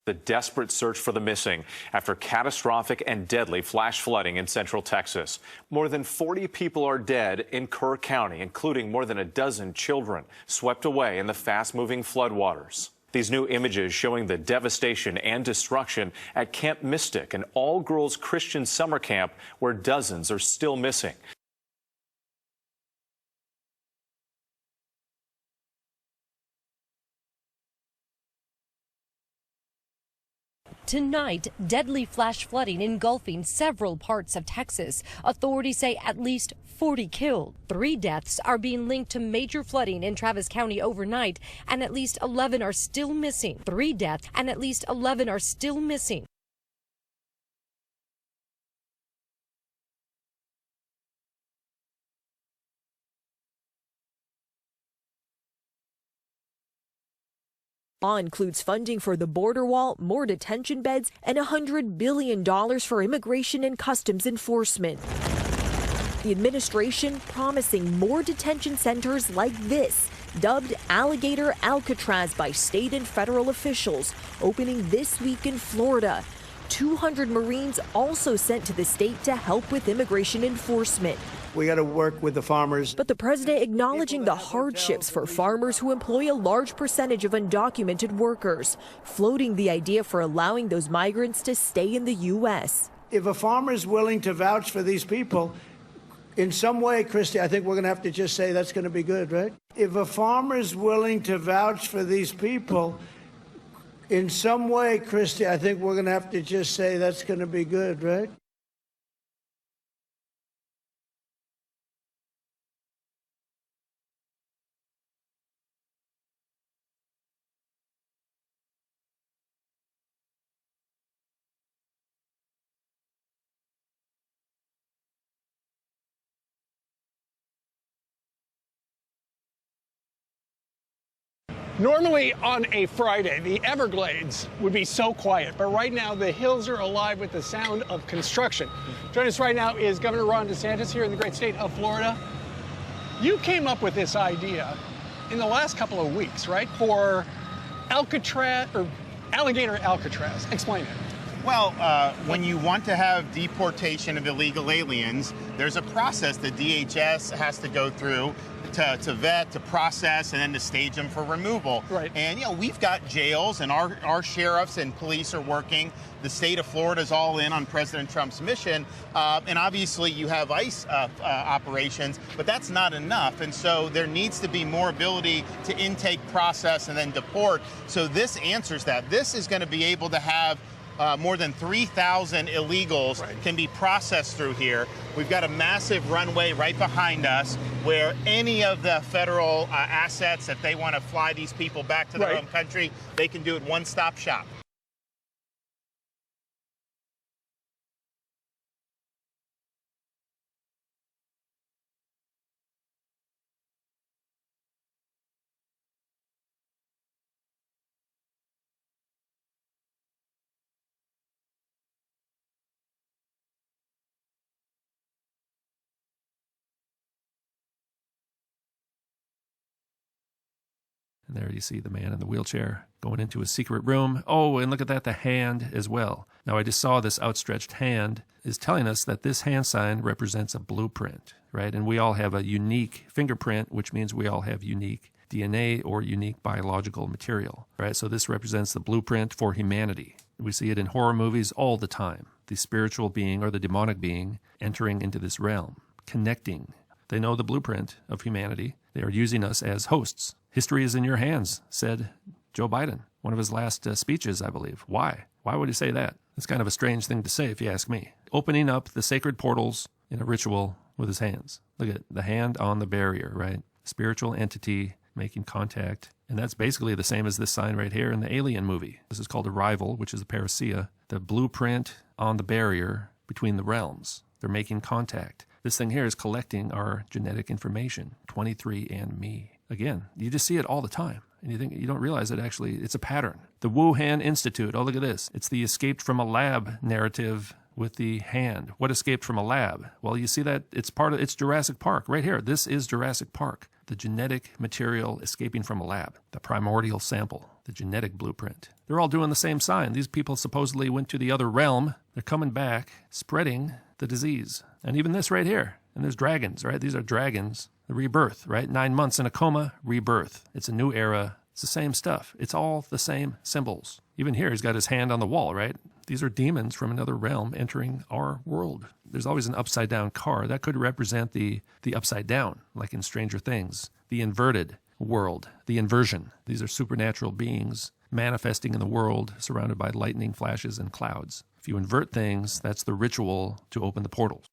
The desperate search for the missing after catastrophic and deadly flash flooding in central Texas. More than 40 people are dead in Kerr County, including more than a dozen children swept away in the fast-moving floodwaters. These new images showing the devastation and destruction at Camp Mystic, an all-girls Christian summer camp where dozens are still missing. Tonight, deadly flash flooding engulfing several parts of Texas. Authorities say at least 40 killed. 3 deaths are being linked to major flooding in Travis County overnight, and at least 11 are still missing. 3 deaths and at least 11 are still missing. Law includes funding for the border wall, more detention beds, and $100 billion for immigration and customs enforcement. The administration promising more detention centers like this, dubbed Alligator Alcatraz by state and federal officials, opening this week in Florida. 200 Marines also sent to the state to help with immigration enforcement. We got to work with the farmers. But the president acknowledging the hardships for farmers who employ a large percentage of undocumented workers, floating the idea for allowing those migrants to stay in the U.S. If a farmer is willing to vouch for these people, in some way, Christy, I think we're going to have to just say that's going to be good, right? If a farmer is willing to vouch for these people, in some way, Christy, I think we're going to have to just say that's going to be good, right? Normally on a Friday, the Everglades would be so quiet, but right now the hills are alive with the sound of construction. Joining us right now is Governor Ron DeSantis here in the great state of Florida. You came up with this idea in the last couple of weeks, right, for Alcatraz, or Alligator Alcatraz. Explain it. Well, when you want to have deportation of illegal aliens, there's a process the DHS has to go through to vet, to process, and then to stage them for removal. Right. And, you know, we've got jails, and our sheriffs and police are working. The state of Florida is all in on President Trump's mission. And obviously you have ICE operations, but that's not enough. And so there needs to be more ability to intake, process, and then deport. So this answers that. This is going to be able to have more than 3,000 illegals can be processed through here. We've got a massive runway right behind us where any of the federal assets that they want to fly these people back to their own country, they can do it one-stop shop. And there you see the man in the wheelchair going into a secret room. Oh, and look at that, the hand as well. Now, I just saw this outstretched hand is telling us that this hand sign represents a blueprint, right? And we all have a unique fingerprint, which means we all have unique DNA or unique biological material, right? So this represents the blueprint for humanity. We see it in horror movies all the time. The spiritual being or the demonic being entering into this realm, connecting. They know the blueprint of humanity. They are using us as hosts. History is in your hands, said Joe Biden, one of his last speeches, I believe. Why? Why would he say that? It's kind of a strange thing to say, if you ask me. Opening up the sacred portals in a ritual with his hands. Look at the hand on the barrier, right? Spiritual entity making contact. And that's basically the same as this sign right here in the Alien movie. This is called Arrival, which is the parousia. The blueprint on the barrier between the realms. They're making contact. This thing here is collecting our genetic information, 23andMe. Again, you just see it all the time, and you don't realize that actually it's a pattern. The Wuhan Institute, oh, look at this. It's the escaped from a lab narrative with the hand. What escaped from a lab? Well, you see that it's Jurassic Park right here. This is Jurassic Park. The genetic material escaping from a lab, the primordial sample. the genetic blueprint. They're all doing the same sign. These people supposedly went to the other realm. They're coming back, spreading the disease. And even this right here. And there's dragons, right? These are dragons. The rebirth, right? 9 months in a coma, rebirth. It's a new era. It's the same stuff. It's all the same symbols. Even here, he's got his hand on the wall, right? These are demons from another realm entering our world. There's always an upside-down car. That could represent the upside down, like in Stranger Things. The inverted world, the inversion. These are supernatural beings manifesting in the world, surrounded by lightning flashes and clouds. If you invert things, that's the ritual to open the portals.